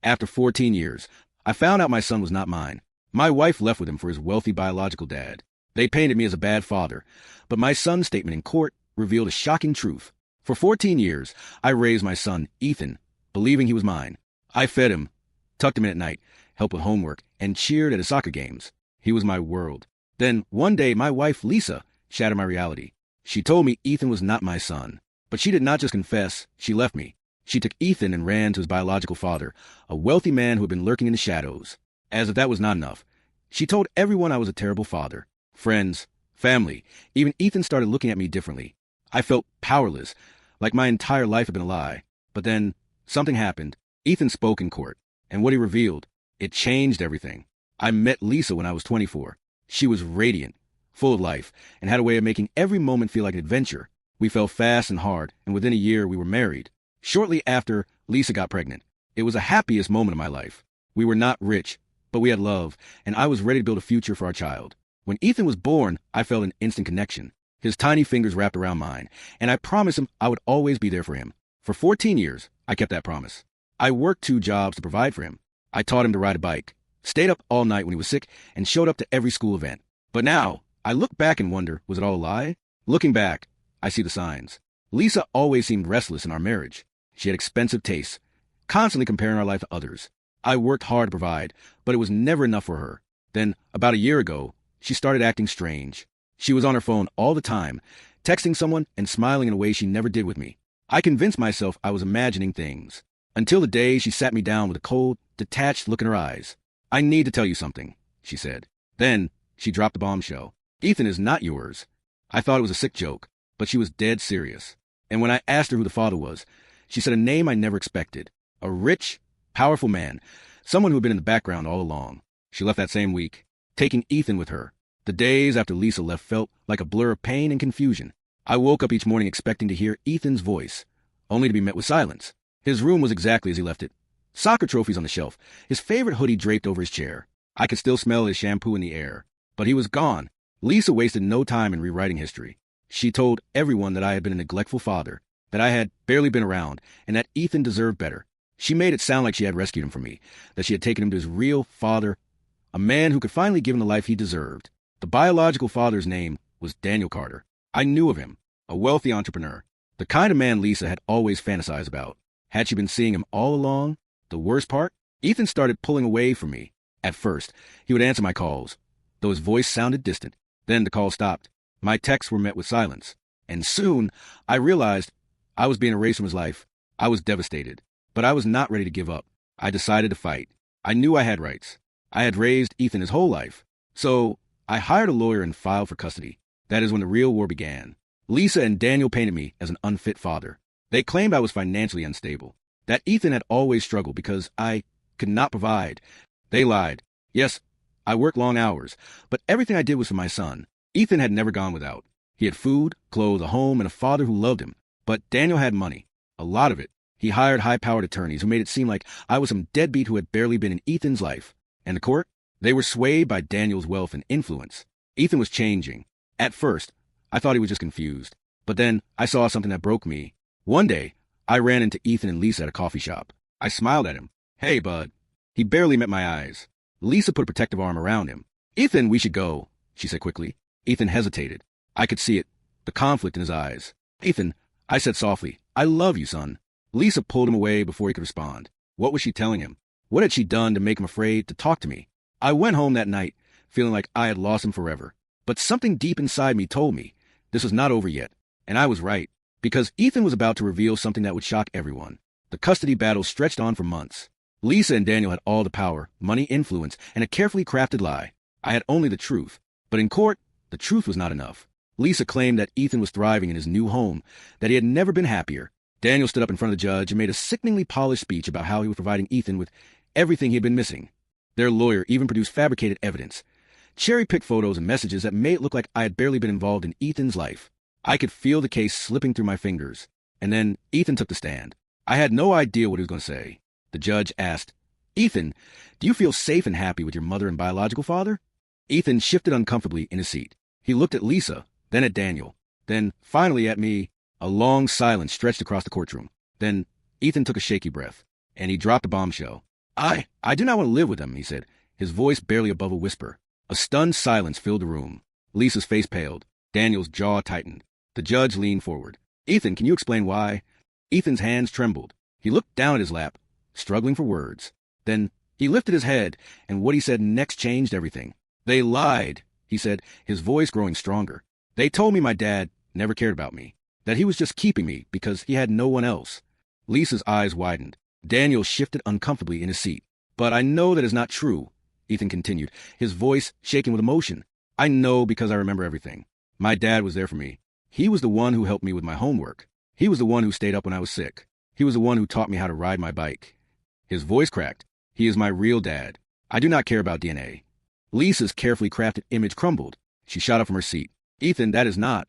After 14 years, I found out my son was not mine. My wife left with him for his wealthy biological dad. They painted me as a bad father, but my son's statement in court revealed a shocking truth. For 14 years, I raised my son, Ethan, believing he was mine. I fed him, tucked him in at night, helped with homework, and cheered at his soccer games. He was my world. Then, one day, my wife, Lisa, shattered my reality. She told me Ethan was not my son. But she did not just confess, she left me. She took Ethan and ran to his biological father, a wealthy man who had been lurking in the shadows. As if that was not enough, she told everyone I was a terrible father. Friends, family, even Ethan started looking at me differently. I felt powerless, like my entire life had been a lie. But then, something happened. Ethan spoke in court, and what he revealed, it changed everything. I met Lisa when I was 24. She was radiant, full of life, and had a way of making every moment feel like an adventure. We fell fast and hard, and within a year we were married. Shortly after, Lisa got pregnant. It was the happiest moment of my life. We were not rich, but we had love, and I was ready to build a future for our child. When Ethan was born, I felt an instant connection. His tiny fingers wrapped around mine, and I promised him I would always be there for him. For 14 years, I kept that promise. I worked 2 jobs to provide for him. I taught him to ride a bike, stayed up all night when he was sick, and showed up to every school event. But now, I look back and wonder, was it all a lie? Looking back, I see the signs. Lisa always seemed restless in our marriage. She had expensive tastes, constantly comparing our life to others. I worked hard to provide, but it was never enough for her. Then, about a year ago, she started acting strange. She was on her phone all the time, texting someone and smiling in a way she never did with me. I convinced myself I was imagining things, until the day she sat me down with a cold, detached look in her eyes. "I need to tell you something," she said. Then, she dropped the bombshell. "Ethan is not yours." I thought it was a sick joke, but she was dead serious. And when I asked her who the father was, she said a name I never expected. A rich, powerful man, someone who had been in the background all along. She left that same week, taking Ethan with her. The days after Lisa left felt like a blur of pain and confusion. I woke up each morning expecting to hear Ethan's voice, only to be met with silence. His room was exactly as he left it. Soccer trophies on the shelf, his favorite hoodie draped over his chair. I could still smell his shampoo in the air. But he was gone. Lisa wasted no time in rewriting history. She told everyone that I had been a neglectful father, that I had barely been around, and that Ethan deserved better. She made it sound like she had rescued him from me, that she had taken him to his real father, a man who could finally give him the life he deserved. The biological father's name was Daniel Carter. I knew of him, a wealthy entrepreneur, the kind of man Lisa had always fantasized about. Had she been seeing him all along? The worst part? Ethan started pulling away from me. At first, he would answer my calls, though his voice sounded distant. Then the call stopped. My texts were met with silence. And soon, I realized I was being erased from his life. I was devastated. But I was not ready to give up. I decided to fight. I knew I had rights. I had raised Ethan his whole life. So, I hired a lawyer and filed for custody. That is when the real war began. Lisa and Daniel painted me as an unfit father. They claimed I was financially unstable, that Ethan had always struggled because I could not provide. They lied. Yes, I worked long hours, but everything I did was for my son. Ethan had never gone without. He had food, clothes, a home, and a father who loved him. But Daniel had money. A lot of it. He hired high-powered attorneys who made it seem like I was some deadbeat who had barely been in Ethan's life. And the court? They were swayed by Daniel's wealth and influence. Ethan was changing. At first, I thought he was just confused. But then I saw something that broke me. One day, I ran into Ethan and Lisa at a coffee shop. I smiled at him. "Hey, bud." He barely met my eyes. Lisa put a protective arm around him. "Ethan, we should go," she said quickly. Ethan hesitated. I could see it, the conflict in his eyes. "Ethan," I said softly, "I love you, son." Lisa pulled him away before he could respond. What was she telling him? What had she done to make him afraid to talk to me? I went home that night, feeling like I had lost him forever. But something deep inside me told me this was not over yet. And I was right, because Ethan was about to reveal something that would shock everyone. The custody battle stretched on for months. Lisa and Daniel had all the power, money, influence, and a carefully crafted lie. I had only the truth. But in court, the truth was not enough. Lisa claimed that Ethan was thriving in his new home, that he had never been happier. Daniel stood up in front of the judge and made a sickeningly polished speech about how he was providing Ethan with everything he had been missing. Their lawyer even produced fabricated evidence, cherry-picked photos and messages that made it look like I had barely been involved in Ethan's life. I could feel the case slipping through my fingers. And then Ethan took the stand. I had no idea what he was going to say. The judge asked, "Ethan, do you feel safe and happy with your mother and biological father?" Ethan shifted uncomfortably in his seat. He looked at Lisa, then at Daniel, then finally at me. A long silence stretched across the courtroom. Then Ethan took a shaky breath, and he dropped a bombshell. I do not want to live with them, he said, his voice barely above a whisper. A stunned silence filled the room. Lisa's face paled. Daniel's jaw tightened. The judge leaned forward. Ethan, can you explain why? Ethan's hands trembled. He looked down at his lap, struggling for words. Then he lifted his head, and what he said next changed everything. They lied, he said, his voice growing stronger. They told me my dad never cared about me, that he was just keeping me because he had no one else. Lisa's eyes widened. Daniel shifted uncomfortably in his seat. But I know that is not true, Ethan continued, his voice shaking with emotion. I know because I remember everything. My dad was there for me. He was the one who helped me with my homework. He was the one who stayed up when I was sick. He was the one who taught me how to ride my bike. His voice cracked. He is my real dad. I do not care about DNA. Lisa's carefully crafted image crumbled. She shot up from her seat. Ethan, that is not.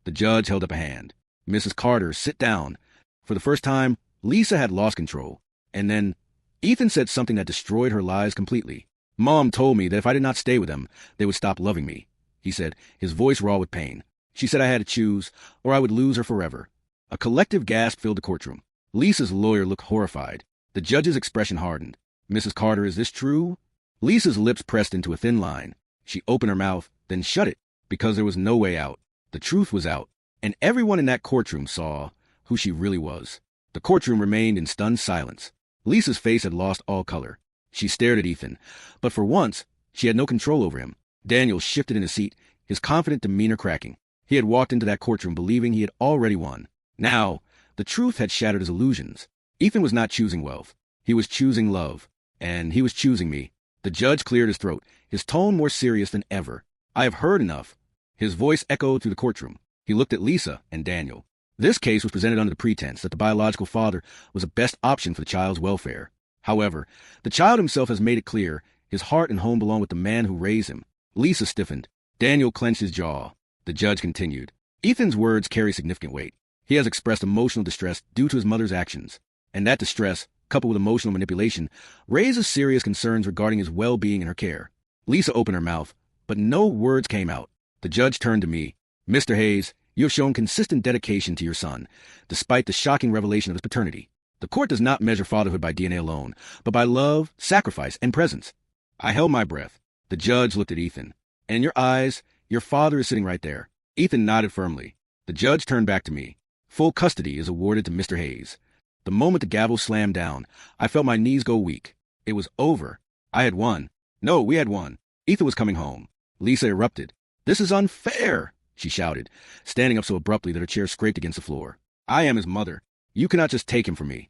The judge held up a hand. Mrs. Carter, sit down. For the first time, Lisa had lost control. And then Ethan said something that destroyed her lies completely. Mom told me that if I did not stay with them, they would stop loving me, he said, his voice raw with pain. She said I had to choose, or I would lose her forever. A collective gasp filled the courtroom. Lisa's lawyer looked horrified. The judge's expression hardened. Mrs. Carter, is this true? Lisa's lips pressed into a thin line. She opened her mouth, then shut it, because there was no way out. The truth was out, and everyone in that courtroom saw who she really was. The courtroom remained in stunned silence. Lisa's face had lost all color. She stared at Ethan, but for once, she had no control over him. Daniel shifted in his seat, his confident demeanor cracking. He had walked into that courtroom believing he had already won. Now, the truth had shattered his illusions. Ethan was not choosing wealth. He was choosing love. And he was choosing me. The judge cleared his throat, his tone more serious than ever. I have heard enough. His voice echoed through the courtroom. He looked at Lisa and Daniel. This case was presented under the pretense that the biological father was the best option for the child's welfare. However, the child himself has made it clear his heart and home belong with the man who raised him. Lisa stiffened. Daniel clenched his jaw. The judge continued. Ethan's words carry significant weight. He has expressed emotional distress due to his mother's actions. And that distress, coupled with emotional manipulation, raises serious concerns regarding his well-being and her care. Lisa opened her mouth, but no words came out. The judge turned to me. Mr. Hayes, you have shown consistent dedication to your son, despite the shocking revelation of his paternity. The court does not measure fatherhood by DNA alone, but by love, sacrifice, and presence. I held my breath. The judge looked at Ethan. And in your eyes, your father is sitting right there. Ethan nodded firmly. The judge turned back to me. Full custody is awarded to Mr. Hayes. The moment the gavel slammed down, I felt my knees go weak. It was over. I had won. No, we had won. Ethan was coming home. Lisa erupted. This is unfair, she shouted, standing up so abruptly that her chair scraped against the floor. I am his mother. You cannot just take him from me.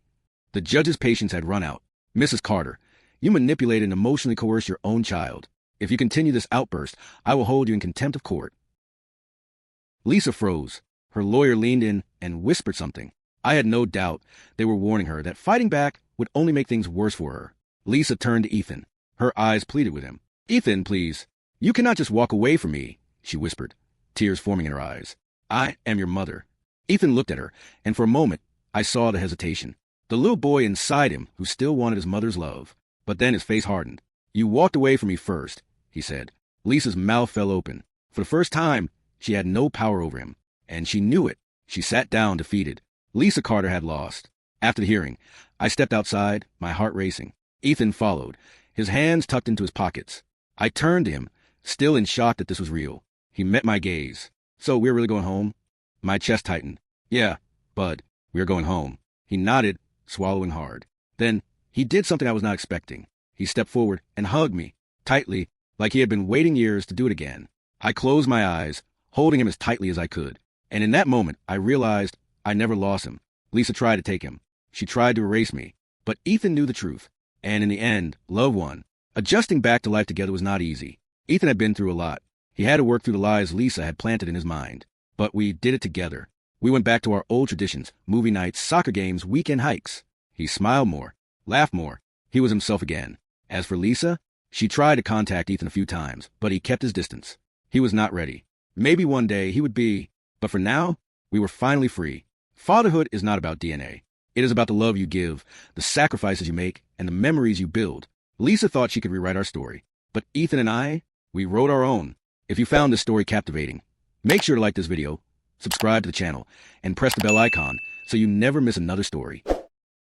The judge's patience had run out. Mrs. Carter, you manipulated and emotionally coerced your own child. If you continue this outburst, I will hold you in contempt of court. Lisa froze. Her lawyer leaned in and whispered something. I had no doubt they were warning her that fighting back would only make things worse for her. Lisa turned to Ethan. Her eyes pleaded with him. Ethan, please. You cannot just walk away from me, she whispered, tears forming in her eyes. I am your mother. Ethan looked at her, and for a moment, I saw the hesitation. The little boy inside him who still wanted his mother's love. But then his face hardened. You walked away from me first, he said. Lisa's mouth fell open. For the first time, she had no power over him, and she knew it. She sat down, defeated. Lisa Carter had lost. After the hearing, I stepped outside, my heart racing. Ethan followed, his hands tucked into his pockets. I turned to him, still in shock that this was real. He met my gaze. So we're really going home? My chest tightened. Yeah, Bud, we're going home. He nodded, swallowing hard. Then he did something I was not expecting. He stepped forward and hugged me, tightly, like he had been waiting years to do it again. I closed my eyes, holding him as tightly as I could. And in that moment, I realized I never lost him. Lisa tried to take him. She tried to erase me. But Ethan knew the truth. And in the end, love won. Adjusting back to life together was not easy. Ethan had been through a lot. He had to work through the lies Lisa had planted in his mind. But we did it together. We went back to our old traditions, movie nights, soccer games, weekend hikes. He smiled more, laughed more. He was himself again. As for Lisa, she tried to contact Ethan a few times, but he kept his distance. He was not ready. Maybe one day he would be, but for now, we were finally free. Fatherhood is not about DNA. It is about the love you give, the sacrifices you make, and the memories you build. Lisa thought she could rewrite our story, but Ethan and I, we wrote our own. If you found this story captivating, make sure to like this video, subscribe to the channel, and press the bell icon so you never miss another story.